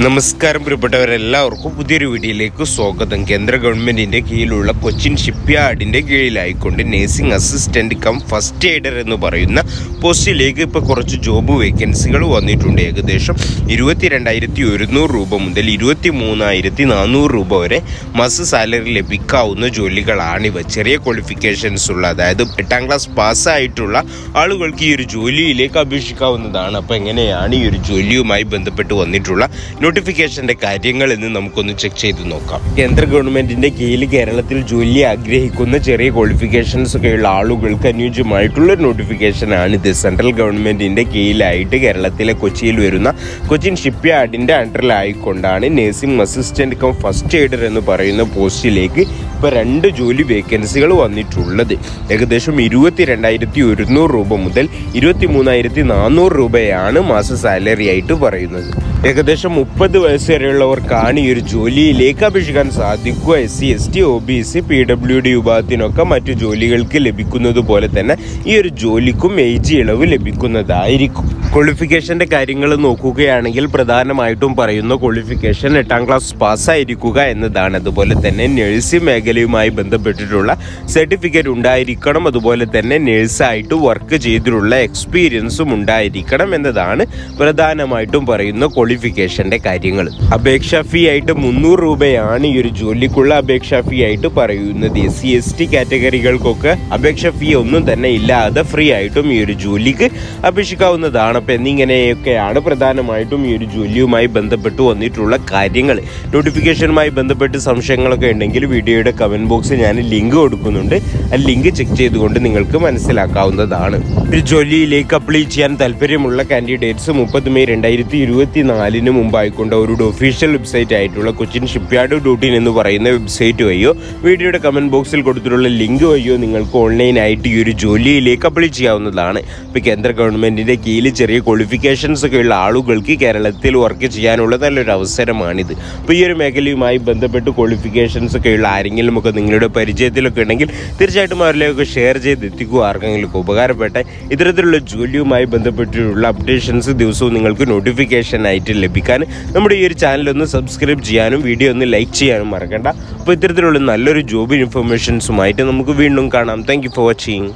നമസ്കാരം പ്രിയപ്പെട്ടവരെല്ലാവർക്കും പുതിയൊരു വീഡിയോയിലേക്ക് സ്വാഗതം. കേന്ദ്ര ഗവൺമെൻറ്റിൻ്റെ കീഴിലുള്ള കൊച്ചിൻ ഷിപ്പ്യാർഡിൻ്റെ കീഴിലായിക്കൊണ്ട് nursing assistant cum first aider എന്ന് പറയുന്ന പോസ്റ്റിലേക്ക് ഇപ്പോൾ കുറച്ച് ജോബ് വേക്കൻസികൾ വന്നിട്ടുണ്ട്. ഏകദേശം 22,100 രൂപ മുതൽ 23,400 രൂപ വരെ മാസ സാലറി ലഭിക്കാവുന്ന ജോലികളാണിവ. ചെറിയ ക്വാളിഫിക്കേഷൻസ് ഉള്ള, അതായത് 8ാം ക്ലാസ് പാസ്സായിട്ടുള്ള ആളുകൾക്ക് ഈ ഒരു ജോലിയിലേക്ക് അപേക്ഷിക്കാവുന്നതാണ്. അപ്പോൾ എങ്ങനെയാണ് ഈ ഒരു ജോലിയുമായി ബന്ധപ്പെട്ട് വന്നിട്ടുള്ള നോട്ടിഫിക്കേഷൻ്റെ കാര്യങ്ങൾ എന്ന് നമുക്കൊന്ന് ചെക്ക് ചെയ്ത് നോക്കാം. കേന്ദ്ര ഗവൺമെൻറ്റിൻ്റെ കീഴിൽ കേരളത്തിൽ ജോലി ആഗ്രഹിക്കുന്ന ചെറിയ ക്വാളിഫിക്കേഷൻസ് ഒക്കെയുള്ള ആളുകൾക്ക് അനുയോജ്യമായിട്ടുള്ള നോട്ടിഫിക്കേഷനാണിത്. സെൻട്രൽ ഗവൺമെൻറ്റിൻ്റെ കീഴിലായിട്ട് കേരളത്തിലെ കൊച്ചിയിൽ വരുന്ന കൊച്ചിൻ ഷിപ്പ്യാർഡിൻ്റെ അണ്ടറിലായിക്കൊണ്ടാണ് nursing assistant cum first aider എന്ന് പറയുന്ന പോസ്റ്റിലേക്ക് ഇപ്പോൾ 2 ജോലി വേക്കൻസികൾ വന്നിട്ടുള്ളത്. ഏകദേശം 22,100 രൂപ മുതൽ 23,400 രൂപയാണ് മാസ സാലറി ആയിട്ട് പറയുന്നത്. ഏകദേശം 30 വയസ്സ് വരെയുള്ളവർക്കാണ് ഈ ഒരു ജോലിയിലേക്ക് അപേക്ഷിക്കാൻ സാധിക്കുക. SC, ST, OBC, PWD വിഭാഗത്തിനൊക്കെ മറ്റു ജോലികൾക്ക് ലഭിക്കുന്നത് പോലെ തന്നെ ഈ ഒരു ജോലിക്കും ഏജ് ഇളവ് ലഭിക്കുന്നതായിരിക്കും. ക്വാളിഫിക്കേഷൻ്റെ കാര്യങ്ങൾ നോക്കുകയാണെങ്കിൽ പ്രധാനമായിട്ടും പറയുന്ന ക്വാളിഫിക്കേഷൻ 8ാം ക്ലാസ് പാസ്സായിരിക്കുക എന്നതാണ്. അതുപോലെ തന്നെ നഴ്സിംഗ് മേഖലയുമായി ബന്ധപ്പെട്ടിട്ടുള്ള സർട്ടിഫിക്കറ്റ് ഉണ്ടായിരിക്കണം. അതുപോലെ തന്നെ നഴ്സായിട്ട് വർക്ക് ചെയ്തിട്ടുള്ള എക്സ്പീരിയൻസും ഉണ്ടായിരിക്കണം എന്നതാണ് പ്രധാനമായിട്ടും പറയുന്ന ക്വാളിഫിക്കേഷൻ്റെ കാര്യങ്ങൾ. അപേക്ഷാ ഫീ ആയിട്ട് 300 രൂപയാണ് ഈ ഒരു ജോലിക്കുള്ള അപേക്ഷാ ഫീ ആയിട്ട് പറയുന്നത്. SC, ST കാറ്റഗറികൾക്കൊക്കെ അപേക്ഷാ ഫീ ഒന്നും തന്നെ ഇല്ലാതെ ഫ്രീ ആയിട്ടും ഈ ഒരു ജോലിക്ക് അപേക്ഷിക്കാവുന്നതാണ്. അപ്പം എന്നിങ്ങനെയൊക്കെയാണ് പ്രധാനമായിട്ടും ഈ ഒരു ജോലിയുമായി ബന്ധപ്പെട്ട് വന്നിട്ടുള്ള കാര്യങ്ങൾ. നോട്ടിഫിക്കേഷനുമായി ബന്ധപ്പെട്ട് സംശയങ്ങളൊക്കെ ഉണ്ടെങ്കിൽ വീഡിയോയുടെ കമൻറ്റ് ബോക്സിൽ ഞാൻ ലിങ്ക് കൊടുക്കുന്നുണ്ട്. ആ ലിങ്ക് ചെക്ക് ചെയ്തുകൊണ്ട് നിങ്ങൾക്ക് മനസ്സിലാക്കാവുന്നതാണ്. ഒരു ജോലിയിലേക്ക് അപ്ലൈ ചെയ്യാൻ താല്പര്യമുള്ള കാൻഡിഡേറ്റ്സ് 30 മെയ് 2024 മുമ്പായിക്കൊണ്ട് അവരുടെ ഒഫീഷ്യൽ വെബ്സൈറ്റ് ആയിട്ടുള്ള കൊച്ചിൻ ഷിപ്പ്യാർഡ്.in എന്ന് പറയുന്ന വെബ്സൈറ്റ് വഴിയോ വീഡിയോയുടെ കമൻറ്റ് ബോക്സിൽ കൊടുത്തിട്ടുള്ള ലിങ്ക് വഴിയോ നിങ്ങൾക്ക് ഓൺലൈനായിട്ട് ഈ ഒരു ജോലിയിലേക്ക് അപ്ലൈ ചെയ്യാവുന്നതാണ്. ഇപ്പോൾ കേന്ദ്ര ഗവൺമെൻറ്റിൻ്റെ കീഴിൽ ചെറിയ ക്വാളിഫിക്കേഷൻസ് ഒക്കെ ഉള്ള ആളുകൾക്ക് കേരളത്തിൽ വർക്ക് ചെയ്യാനുള്ള നല്ലൊരു അവസരമാണിത്. അപ്പോൾ ഈ ഒരു മേഖലയുമായി ബന്ധപ്പെട്ട് ക്വാളിഫിക്കേഷൻസ് ഒക്കെ ഉള്ള ആരെങ്കിലും ഒക്കെ നിങ്ങളുടെ പരിചയത്തിലൊക്കെ ഉണ്ടെങ്കിൽ തീർച്ചയായിട്ടും അവരിലേക്ക് ഷെയർ ചെയ്ത് എത്തിക്കുക. ആർക്കെങ്കിലും ഉപകാരപ്പെട്ട ഇത്തരത്തിലുള്ള ജോലിയുമായി ബന്ധപ്പെട്ടിട്ടുള്ള അപ്ഡേഷൻസ് ദിവസവും നിങ്ങൾക്ക് നോട്ടിഫിക്കേഷൻ ആയിട്ട് ലഭിക്കാൻ നമ്മുടെ ഈ ഒരു ചാനലൊന്ന് സബ്സ്ക്രൈബ് ചെയ്യാനും വീഡിയോ ഒന്ന് ലൈക്ക് ചെയ്യാനും മറക്കണ്ട. അപ്പോൾ ഇത്തരത്തിലുള്ള നല്ലൊരു ജോബ് ഇൻഫർമേഷൻസുമായിട്ട് നമുക്ക് വീണ്ടും കാണാം. Thank you for watching.